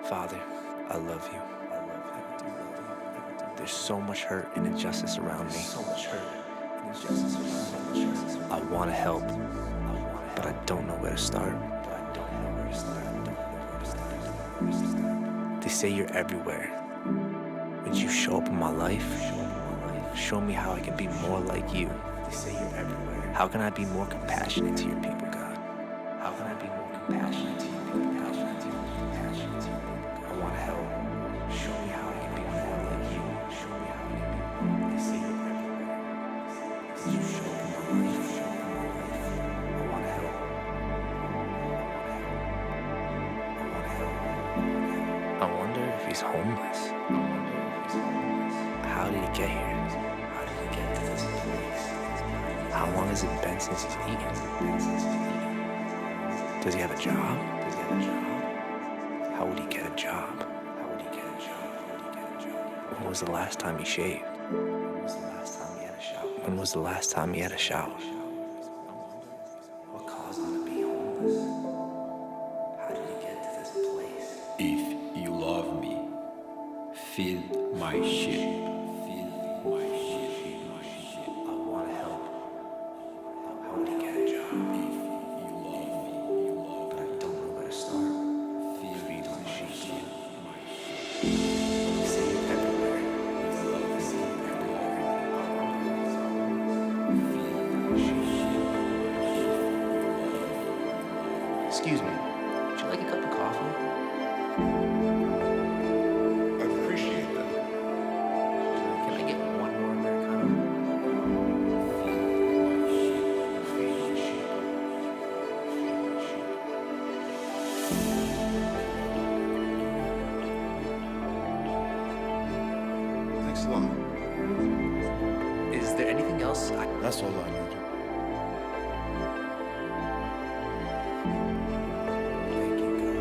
Father, I love you. There's so much hurt and injustice around me. I want to help, but I don't know where to start. They say you're everywhere. Would you show up in my life? Show me how I can be more like you. How can I be more compassionate to your people, God? How can I be more compassionate to your people, God? I want to help. Show me how I can be more like you. Show me how I can be more. They say you're everywhere. Would you show up in my life? I want to help. I wonder if he's homeless. How did he get here? How did he get to this place? How long has it been since he's eaten? Does he have a job? How would he get a job? When was the last time he shaved? When was the last time he had a shower? What caused him to be homeless? How did he get to this place? If you love me, feed my sheep. I want to help. How would he get a job? If you love me, But I don't know where to start. feed my sheep. They say you're everywhere. Excuse me. Would you like a cup of coffee? I appreciate that. Can I get one more Americano? Thanks a lot. Is there anything else? That's all I need. Thank you, God.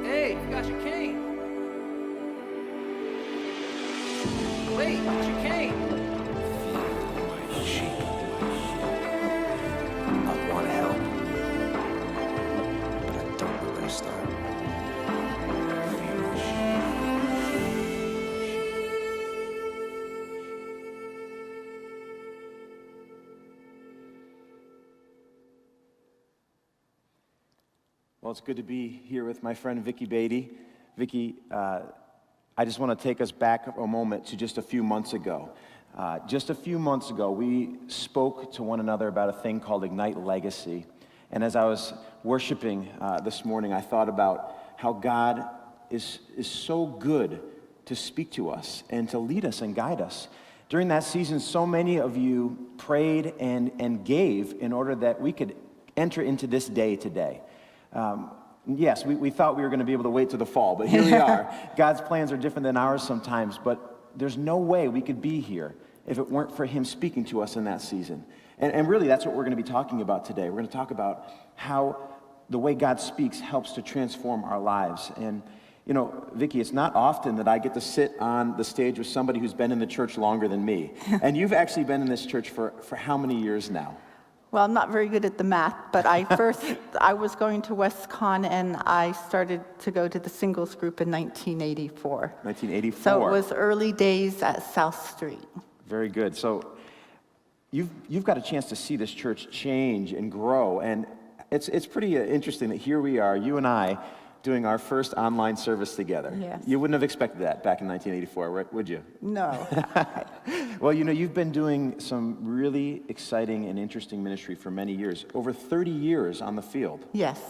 Hey, you got your cane. Wait, got your cane. Sheep. I want to help, but I don't know where to start. Well, it's good to be here with my friend Vicky Beatty. Vicky, I just want to take us back a moment to just a few months ago. Just a few months ago, we spoke to one another about a thing called Ignite Legacy. And as I was worshiping this morning, I thought about how God is so good to speak to us and to lead us and guide us. During that season, so many of you prayed and gave in order that we could enter into this day today. Yes, we thought we were going to be able to wait till the fall, but here we are. God's plans are different than ours sometimes, but there's no way we could be here if it weren't for Him speaking to us in that season. And really, that's what we're going to be talking about today. We're going to talk about how the way God speaks helps to transform our lives. And, you know, Vicky, it's not often that I get to sit on the stage with somebody who's been in the church longer than me. And you've actually been in this church for how many years now? Well, I'm not very good at the math, but I was going to WestCon, and I started to go to the singles group in 1984. 1984. So it was early days at South Street. Very good. So you've got a chance to see this church change and grow, and it's pretty interesting that here we are, you and I, doing our first online service together. Yes. You wouldn't have expected that back in 1984, right, would you? No. Well, you know, you've been doing some really exciting and interesting ministry for many years, over 30 years on the field. Yes.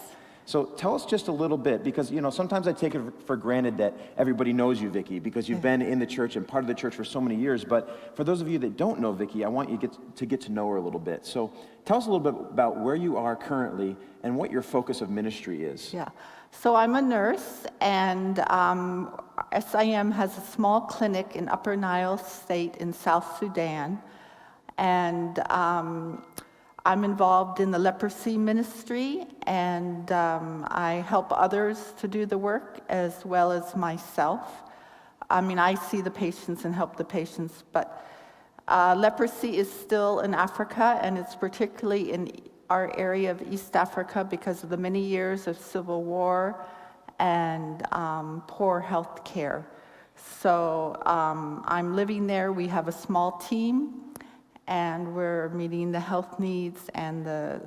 So tell us just a little bit, because, you know, sometimes I take it for granted that everybody knows you, Vicky, because you've been in the church and part of the church for so many years. But for those of you that don't know Vicky, I want you to get to know her a little bit. So tell us a little bit about where you are currently and what your focus of ministry is. Yeah. So I'm a nurse, and SIM has a small clinic in Upper Nile State in South Sudan. And I'm involved in the leprosy ministry, and I help others to do the work as well as myself. I mean, I see the patients and help the patients, but leprosy is still in Africa, and it's particularly in our area of East Africa because of the many years of civil war and poor health care. So I'm living there. We have a small team, and we're meeting the health needs, and the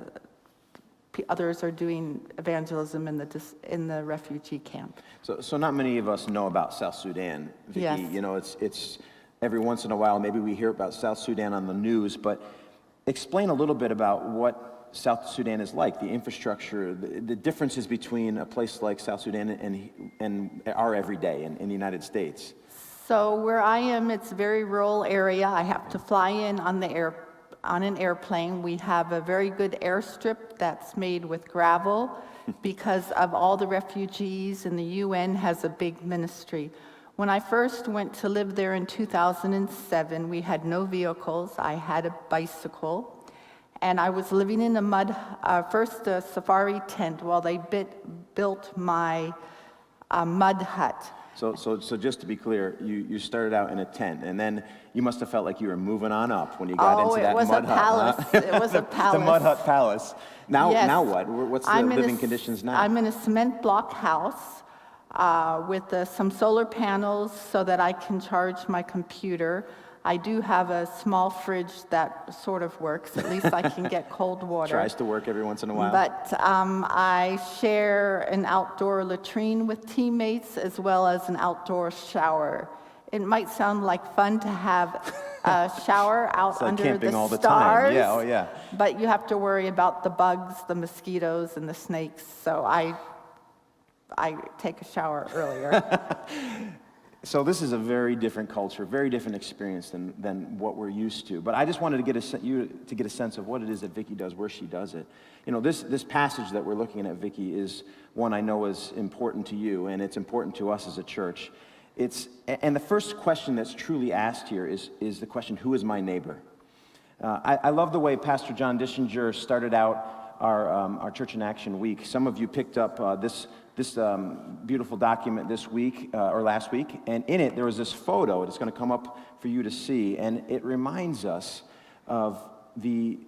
others are doing evangelism in the refugee camp. So not many of us know about South Sudan, Vicki. Yes. You know, it's every once in a while, maybe we hear about South Sudan on the news, but explain a little bit about what South Sudan is like, the infrastructure, the differences between a place like South Sudan and our everyday in the United States. So where I am, it's a very rural area. I have to fly in on an airplane. We have a very good airstrip that's made with gravel because of all the refugees, and the UN has a big ministry. When I first went to live there in 2007, we had no vehicles. I had a bicycle. And I was living in first a safari tent while they built my mud hut. So just to be clear, you started out in a tent, and then you must have felt like you were moving on up when you got into that mud hut. Huh? It was a palace. The mud hut palace. Now, Yes. now what? What's the living conditions now? I'm in a cement block house with some solar panels so that I can charge my computer. I do have a small fridge that sort of works. At least I can get cold water. Tries to work every once in a while. But I share an outdoor latrine with teammates as well as an outdoor shower. It might sound like fun to have a shower out It's like under camping the all the stars. time. Yeah, oh yeah. But you have to worry about the bugs, the mosquitoes, and the snakes. So I take a shower earlier. So this is a very different culture, very different experience than what we're used to. But I just wanted to get a sense of what it is that Vicki does, where she does it. You know, this passage that we're looking at, Vicki, is one I know is important to you, and it's important to us as a church. And the first question that's truly asked here is the question, who is my neighbor? I love the way Pastor John Dischinger started out our Church in Action week. Some of you picked up this beautiful document this week or last week, and in it there was this photo. It's going to come up for you to see, and it reminds us of the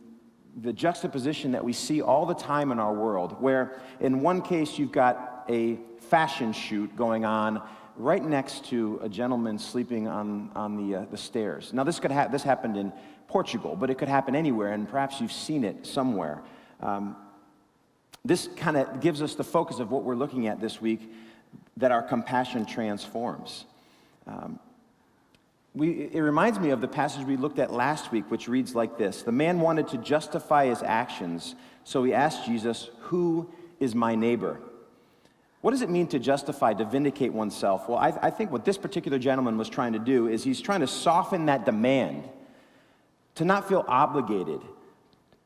juxtaposition that we see all the time in our world, where in one case you've got a fashion shoot going on right next to a gentleman sleeping on the stairs. Now this happened in Portugal, but it could happen anywhere, and perhaps you've seen it somewhere. This kind of gives us the focus of what we're looking at this week, that our compassion transforms. It reminds me of the passage we looked at last week, which reads like this. The man wanted to justify his actions, so he asked Jesus, "Who is my neighbor?" What does it mean to justify, to vindicate oneself? Well, I think what this particular gentleman was trying to do is he's trying to soften that demand, to not feel obligated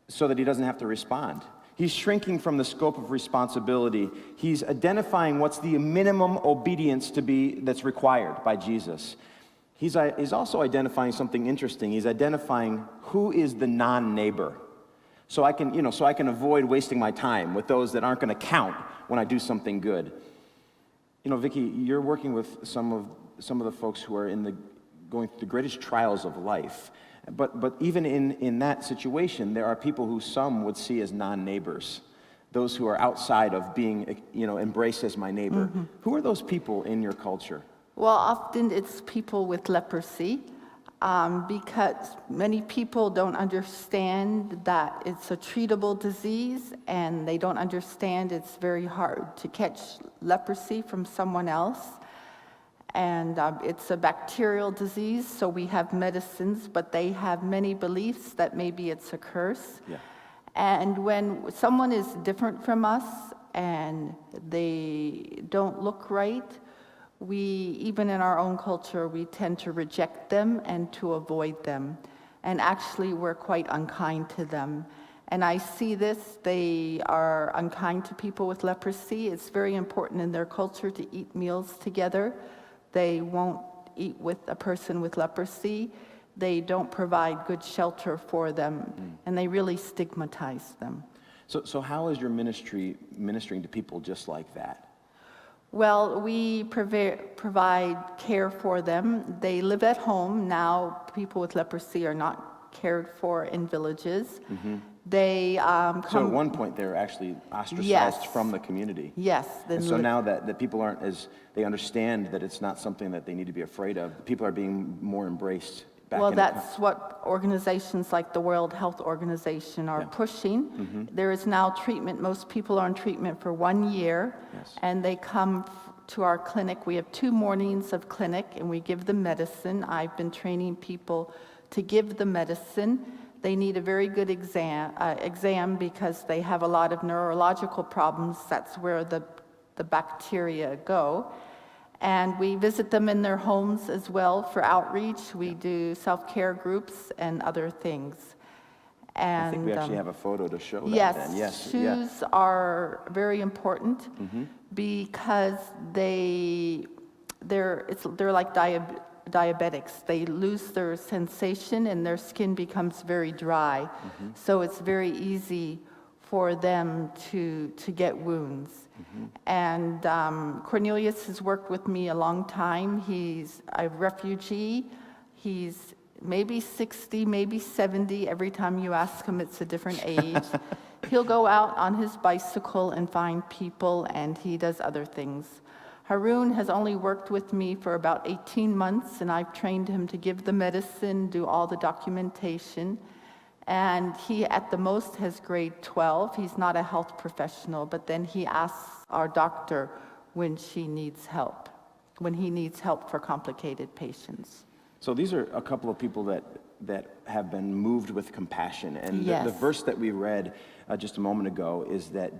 so that he doesn't have to respond. He's shrinking from the scope of responsibility. He's identifying what's the minimum obedience that's required by Jesus. He's also identifying something interesting. He's identifying who is the non-neighbor. So I can avoid wasting my time with those that aren't going to count when I do something good. You know, Vicki, you're working with some of the folks who are going through the greatest trials of life. But even in that situation, there are people who some would see as non-neighbors, those who are outside of being, embraced as my neighbor. Mm-hmm. Who are those people in your culture? Well, often it's people with leprosy, because many people don't understand that it's a treatable disease, and they don't understand it's very hard to catch leprosy from someone else. And it's a bacterial disease, so we have medicines, but they have many beliefs that maybe it's a curse. Yeah. And when someone is different from us and they don't look right, even in our own culture, we tend to reject them and to avoid them. And actually, we're quite unkind to them. And I see this, they are unkind to people with leprosy. It's very important in their culture to eat meals together. They won't eat with a person with leprosy. they don't provide good shelter for them, and they really stigmatize them. So how is your ministry ministering to people just like that? Well, we provide care for them. They live at home. Now, people with leprosy are not cared for in villages. They So come... at one point, they were actually ostracized Yes. from the community. Yes. And so now that people aren't they understand that it's not something that they need to be afraid of, people are being more embraced back Well, into that's what organizations like the World Health Organization are pushing. There is now treatment. Most people are in treatment for 1 year, Yes. and they come to our clinic. We have 2 mornings of clinic, and we give them medicine. I've been training people to give the medicine. They need a very good exam because they have a lot of neurological problems. That's where the bacteria go. And we visit them in their homes as well for outreach. We do self-care groups and other things. And I think we actually have a photo to show that yes, then. Yes, shoes are very important because they're like diabetics. They lose their sensation and their skin becomes very dry. So it's very easy for them to get wounds. And Cornelius has worked with me a long time. He's a refugee. He's maybe 60, maybe 70. Every time you ask him, it's a different age. He'll go out on his bicycle and find people, and he does other things. Haroon has only worked with me for about 18 months, and I've trained him to give the medicine, do all the documentation. And he, at the most, has grade 12. He's not a health professional, but then he asks our doctor when he needs help for complicated patients. So these are a couple of people that have been moved with compassion. And Yes. the verse that we read just a moment ago is that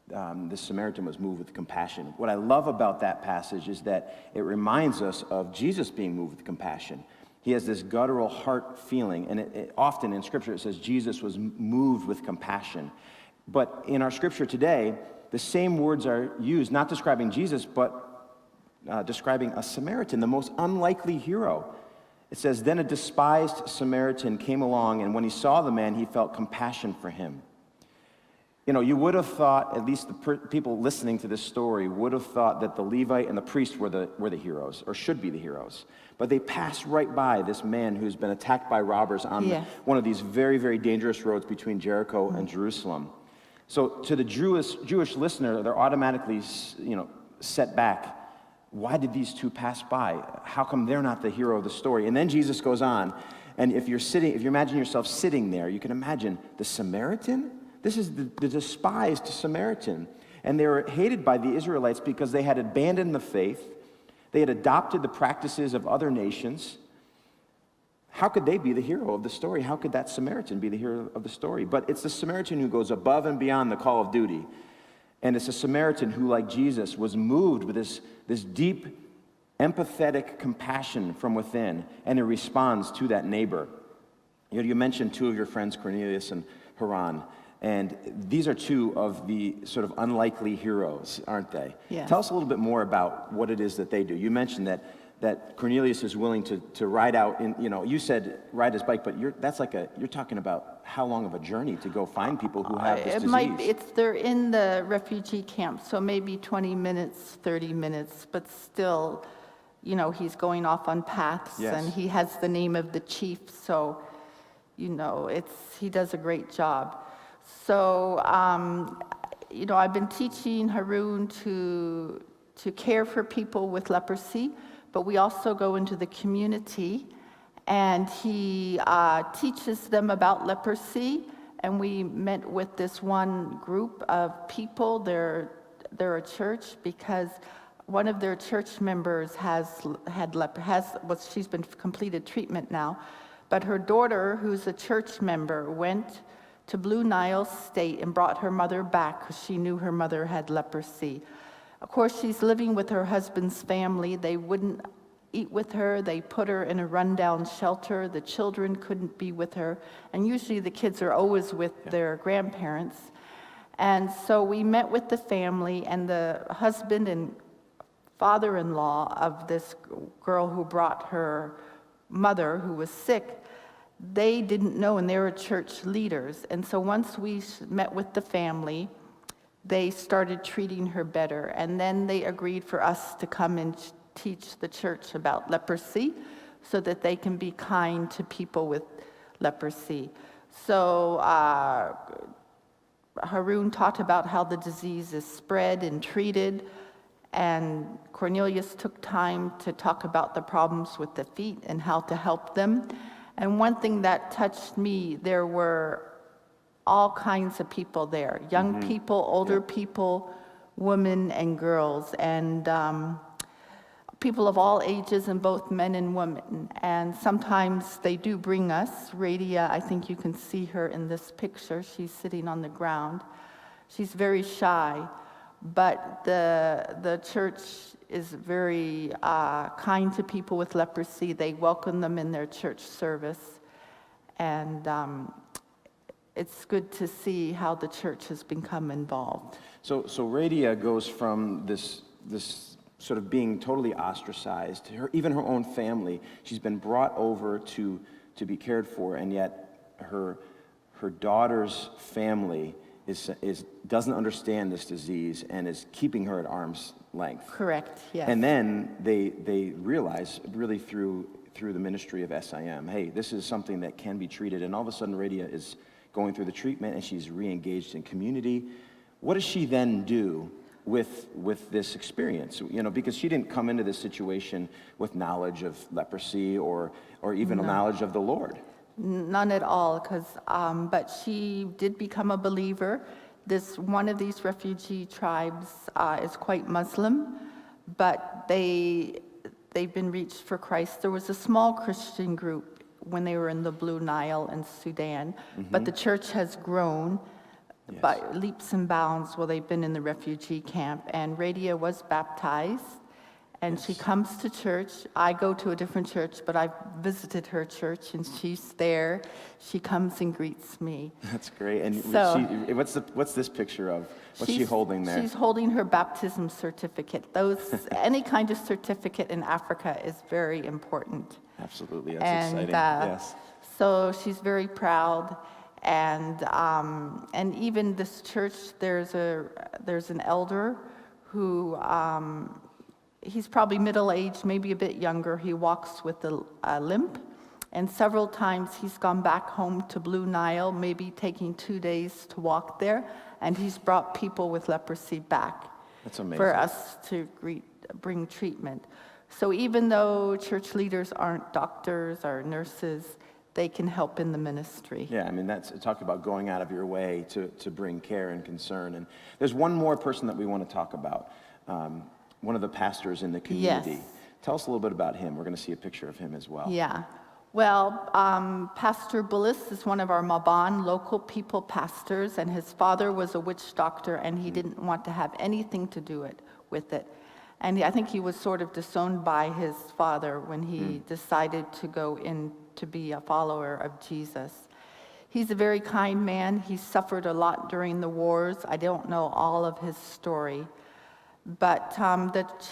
the Samaritan was moved with compassion. What I love about that passage is that it reminds us of Jesus being moved with compassion. He has this guttural heart feeling, and it often in Scripture it says Jesus was moved with compassion. But in our Scripture today, the same words are used, not describing Jesus, but describing a Samaritan, the most unlikely hero. It says, then a despised Samaritan came along, and when he saw the man, he felt compassion for him. You know, you would have thought, at least the people listening to this story would have thought that the Levite and the priest were the heroes, or should be the heroes. But they passed right by this man who's been attacked by robbers on one of these very, very dangerous roads between Jericho and Jerusalem. So to the Jewish listener, they're automatically, set back. Why did these two pass by? How come they're not the hero of the story? And then Jesus goes on, and if you imagine yourself sitting there, you can imagine the Samaritan. This is the despised Samaritan. And they were hated by the Israelites because they had abandoned the faith. They had adopted the practices of other nations. How could they be the hero of the story? How could that Samaritan be the hero of the story? But it's the Samaritan who goes above and beyond the call of duty. And it's a Samaritan who, like Jesus, was moved with this deep, empathetic compassion from within, and he responds to that neighbor. You mentioned 2 of your friends, Cornelius and Haran. And these are 2 of the sort of unlikely heroes, aren't they? Yes. Tell us a little bit more about what it is that they do. You mentioned that Cornelius is willing to ride out you said ride his bike, but you're talking about how long of a journey to go find people who have this disease. They're in the refugee camp, so maybe 20 minutes, 30 minutes, but still, he's going off on paths, and he has the name of the chief, so, he does a great job. So, I've been teaching Haroon to care for people with leprosy, but we also go into the community, and he teaches them about leprosy. And we met with this one group of people. They're a church because one of their church members she's been completed treatment now, but her daughter, who's a church member, went to Blue Nile State and brought her mother back because she knew her mother had leprosy. Of course, she's living with her husband's family. They wouldn't eat with her. They put her in a rundown shelter. The children couldn't be with her. And usually the kids are always with their grandparents. And so we met with the family, and the husband and father-in-law of this girl who brought her mother, who was sick, they didn't know, and they were church leaders. And so once we met with the family, they started treating her better. And then they agreed for us to come and teach the church about leprosy so that they can be kind to people with leprosy. So Haroon taught about how the disease is spread and treated, and Cornelius took time to talk about the problems with the feet and how to help them. And one thing that touched me, there were all kinds of people there, young people, older people, women and girls, and people of all ages, and both men and women. And sometimes they do bring us. Radia, I think you can see her in this picture. She's sitting on the ground. She's very shy, but the church is very kind to people with leprosy. They welcome them in their church service. And it's good to see how the church has become involved. So Radia goes from this sort of being totally ostracized. Even her own family, she's been brought over to be cared for, and yet her daughter's family doesn't understand this disease and is keeping her at arm's length. Correct, yes. And then they realize, really through the ministry of SIM, hey, this is something that can be treated. And all of a sudden, Radia is going through the treatment, and she's re-engaged in community. What does she then do with this experience? You know, because she didn't come into this situation with knowledge of leprosy or even a knowledge of the Lord. None at all, but she did become a believer. One of these refugee tribes is quite Muslim, but they've been reached for Christ. There was a small Christian group when they were in the Blue Nile in Sudan, but the church has grown by leaps and bounds while they've been in the refugee camp. And Radia was baptized, and she comes to church. I go to a different church, but I've visited her church, and she's there. She comes and greets me. That's great. And So- what's this picture of? What's she holding there? She's holding her baptism certificate. Any kind of certificate in Africa is very important. Absolutely, that's And exciting. Yes. so she's very proud. And even this church, there's an elder who he's probably middle-aged, maybe a bit younger. He walks with a limp, and several times he's gone back home to Blue Nile, maybe taking 2 days to walk there, and he's brought people with leprosy back. That's amazing. For us to bring treatment. So even though church leaders aren't doctors or nurses, they can help in the ministry. Yeah, I mean, talk about going out of your way to bring care and concern. And there's one more person that we want to talk about, one of the pastors in the community. Yes. Tell us a little bit about him. We're going to see a picture of him as well. Yeah. Well, Pastor Bullis is one of our Maban local people pastors, and his father was a witch doctor, and he didn't want to have anything to do with it. And I think he was sort of disowned by his father when he decided to go in to be a follower of Jesus. He's a very kind man. He suffered a lot during the wars. I don't know all of his story. But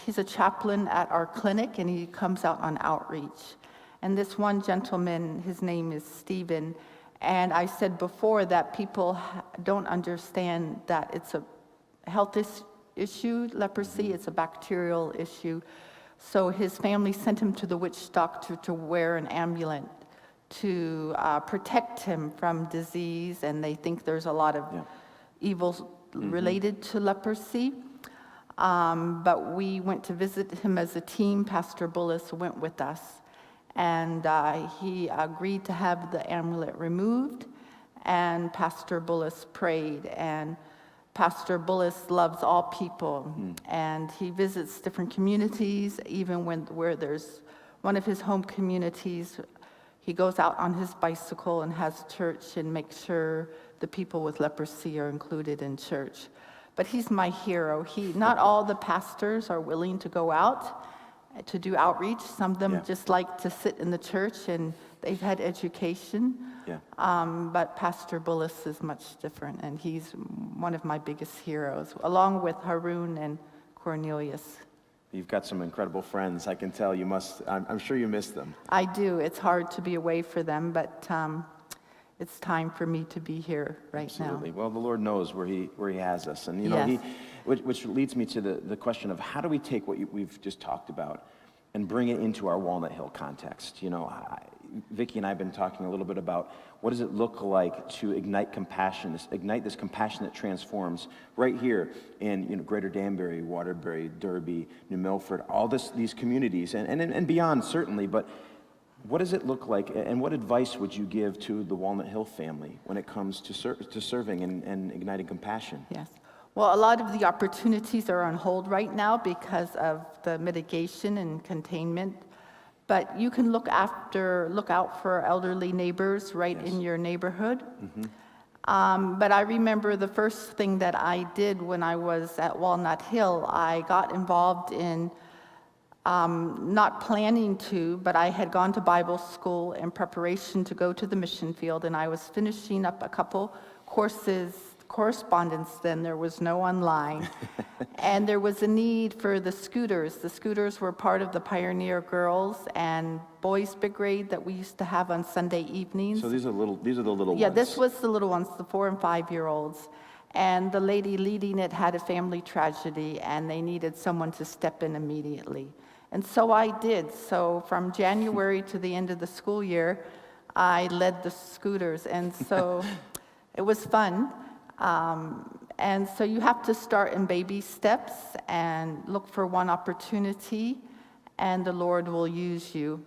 he's a chaplain at our clinic, and he comes out on outreach. And this one gentleman, his name is Stephen, and I said before that people don't understand that it's a health issue, leprosy, it's a bacterial issue. So his family sent him to the witch doctor to wear an amulet to protect him from disease, and they think there's a lot of evils related to leprosy. But we went to visit him as a team. Pastor Bullis went with us, and he agreed to have the amulet removed, and Pastor Bullis prayed, and Pastor Bullis loves all people, and he visits different communities, even where there's one of his home communities. He goes out on his bicycle and has church and makes sure the people with leprosy are included in church. But he's my hero. Not all the pastors are willing to go out to do outreach. Some of them just like to sit in the church, and they've had education. But Pastor Bullis is much different, and he's one of my biggest heroes, along with Haroon and Cornelius. You've got some incredible friends. I can tell you must, I'm sure you miss them. I do. It's hard to be away for them, but it's time for me to be here right Absolutely. now. Well, the Lord knows where He has us, and Yes. which leads me to the question of how do we take what we've just talked about and bring it into our Walnut Hill context? Vicki and I have been talking a little bit about what does it look like to ignite compassion, ignite this compassion that transforms right here in Greater Danbury, Waterbury, Derby, New Milford, all these communities and beyond certainly, but what does it look like, and what advice would you give to the Walnut Hill family when it comes to serving and igniting compassion? Yes. Well, a lot of the opportunities are on hold right now because of the mitigation and containment. But you can look out for elderly neighbors right in your neighborhood. But I remember the first thing that I did when I was at Walnut Hill, I got involved in not planning to, but I had gone to Bible school in preparation to go to the mission field, and I was finishing up a couple correspondence then. There was no online. And there was a need for the scooters. The scooters were part of the Pioneer Girls and Boys Brigade that we used to have on Sunday evenings. So these are the little ones. Yeah, this was the little ones, the 4 and 5-year-olds. And the lady leading it had a family tragedy, and they needed someone to step in immediately. And so I did. So from January to the end of the school year, I led the scooters. And so it was fun. And so you have to start in baby steps and look for one opportunity, and the Lord will use you.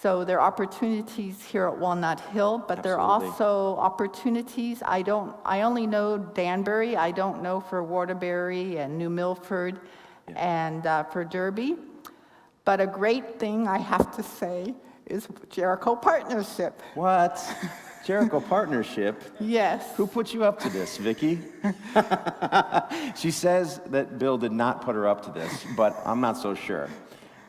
So there are opportunities here at Walnut Hill, but there are Absolutely. also opportunities. I only know Danbury. I don't know for Waterbury and New Milford and for Derby. But a great thing I have to say is Jericho Partnership. What? Jericho Partnership? Yes. Who put you up to this, Vicki? She says that Bill did not put her up to this, but I'm not so sure.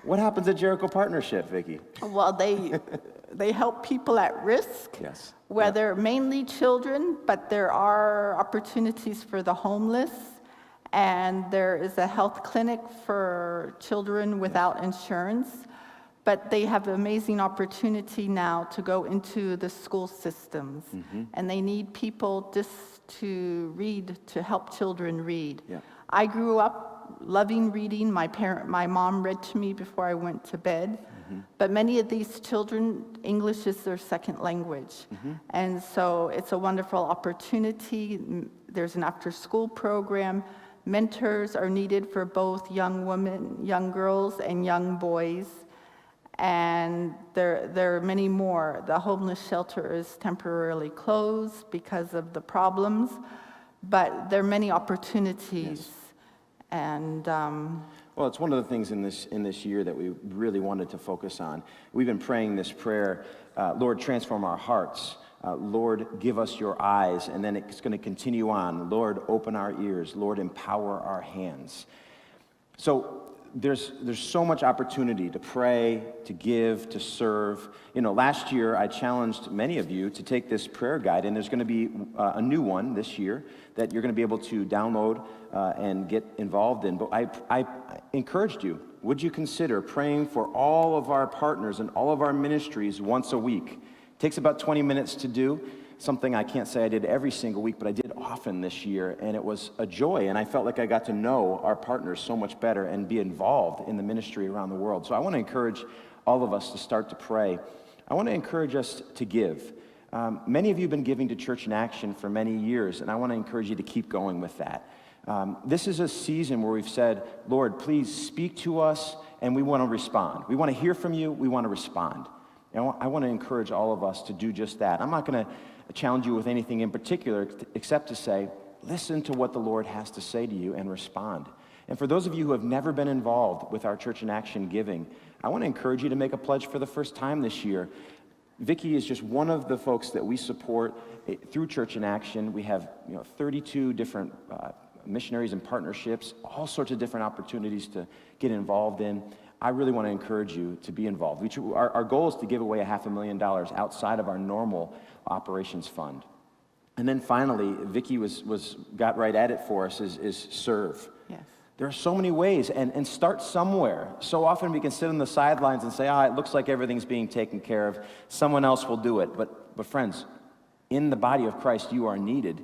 What happens at Jericho Partnership, Vicki? Well, they help people at risk. Yes. Whether mainly children, but there are opportunities for the homeless, and there is a health clinic for children without insurance. But they have amazing opportunity now to go into the school systems, and they need people just to read, to help children read. Yeah. I grew up loving reading. My mom read to me before I went to bed. But many of these children, English is their second language. And so it's a wonderful opportunity. There's an after-school program. Mentors are needed for both young women, young girls, and young boys. And there are many more. The homeless shelter is temporarily closed because of the problems, but there are many opportunities. And Well, it's one of the things in this year that we really wanted to focus on. We've been praying this prayer, Lord, transform our hearts. Lord, give us your eyes. And then it's going to continue on. Lord, open our ears. Lord, empower our hands. So there's so much opportunity to pray, to give, to serve. Last year I challenged many of you to take this prayer guide, and there's going to be a new one this year that you're going to be able to download and get involved in. But I encouraged you, would you consider praying for all of our partners and all of our ministries once a week? It takes about 20 minutes to do. Something I can't say I did every single week, but I did often this year, and it was a joy, and I felt like I got to know our partners so much better and be involved in the ministry around the world. So I want to encourage all of us to start to pray. I want to encourage us to give. Many of you have been giving to Church in Action for many years, and I want to encourage you to keep going with that. This is a season where we've said, Lord, please speak to us, and we want to respond. We want to hear from you. We want to respond. And I want to encourage all of us to do just that. I'm not going to challenge you with anything in particular except to say, listen to what the Lord has to say to you and respond. And for those of you who have never been involved with our Church in Action giving, I want to encourage you to make a pledge for the first time this year. Vicki is just one of the folks that we support through Church in Action. We have 32 different missionaries and partnerships, all sorts of different opportunities to get involved in. I really want to encourage you to be involved. Our goal is to give away $500,000 outside of our normal operations fund. And then finally, Vicki got right at it for us, is serve. yes. There are so many ways, and start somewhere. So often we can sit on the sidelines and say, it looks like everything's being taken care of. Someone else will do it. But friends, in the body of Christ, you are needed.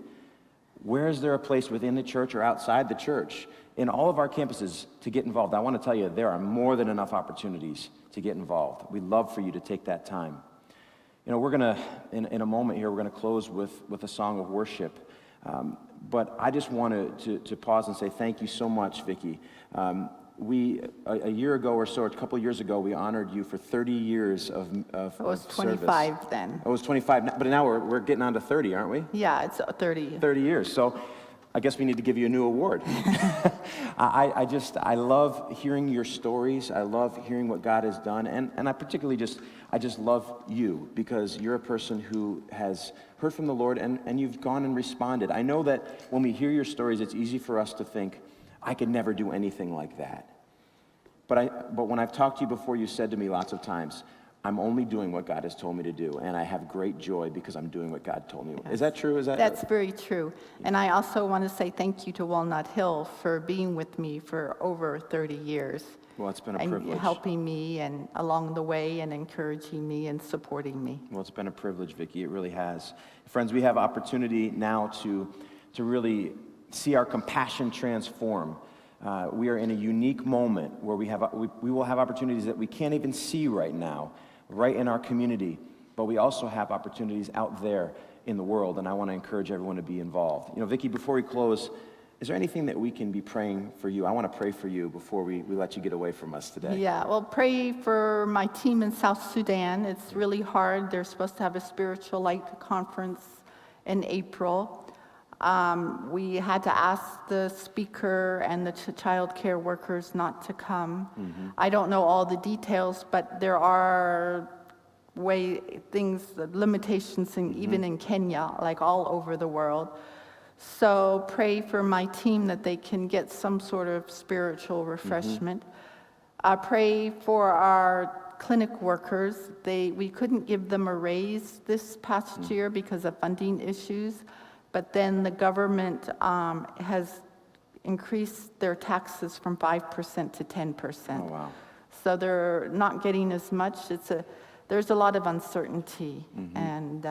Where is there a place within the church or outside the church, in all of our campuses, to get involved? I want to tell you, there are more than enough opportunities to get involved. We'd love for you to take that time. You know, we're going to, in a moment here, we're going to close with a song of worship. But I just wanted to pause and say thank you so much, Vicki. A year ago or so, or a couple of years ago, we honored you for 30 years of It was service. 25 then. Oh, it was 25, but now we're getting on to 30, aren't we? Yeah, it's 30. 30 years. So I guess we need to give you a new award. I love hearing your stories. I love hearing what God has done. And I particularly I just love you because you're a person who has heard from the Lord and you've gone and responded. I know that when we hear your stories, it's easy for us to think, I could never do anything like that. But when I've talked to you before, you said to me lots of times, I'm only doing what God has told me to do, and I have great joy because I'm doing what God told me. Yes. Is that true? That's very true. And I also want to say thank you to Walnut Hill for being with me for over 30 years. Well, it's been a and privilege. Helping me and along the way and encouraging me and supporting me. Well, it's been a privilege, Vicki. It really has. Friends, we have opportunity now to really see our compassion transform. We are in a unique moment where we will have opportunities that we can't even see right now, right in our community, but we also have opportunities out there in the world, and I want to encourage everyone to be involved. You know, Vicki, before we close, is there anything that we can be praying for you? I want to pray for you before we let you get away from us today. Yeah, well, pray for my team in South Sudan. It's really hard. They're supposed to have a Spiritual Light Conference in April. We had to ask the speaker and the child care workers not to come. Mm-hmm. I don't know all the details, but there are limitations even in Kenya, like all over the world. So pray for my team that they can get some sort of spiritual refreshment. Pray for our clinic workers. We couldn't give them a raise this past year because of funding issues. But then the government has increased their taxes from 5% to 10%. Oh, wow. So they're not getting as much. There's a lot of uncertainty. And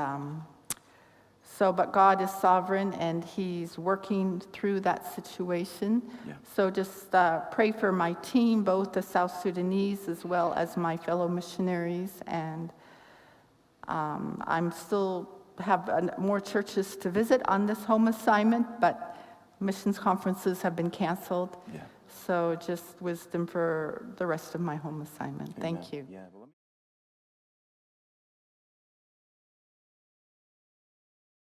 but God is sovereign and He's working through that situation. Yeah. So just pray for my team, both the South Sudanese as well as my fellow missionaries. And I'm still have more churches to visit on this home assignment, but missions conferences have been canceled. Yeah. So just wisdom for the rest of my home assignment. Amen. Thank you. Yeah.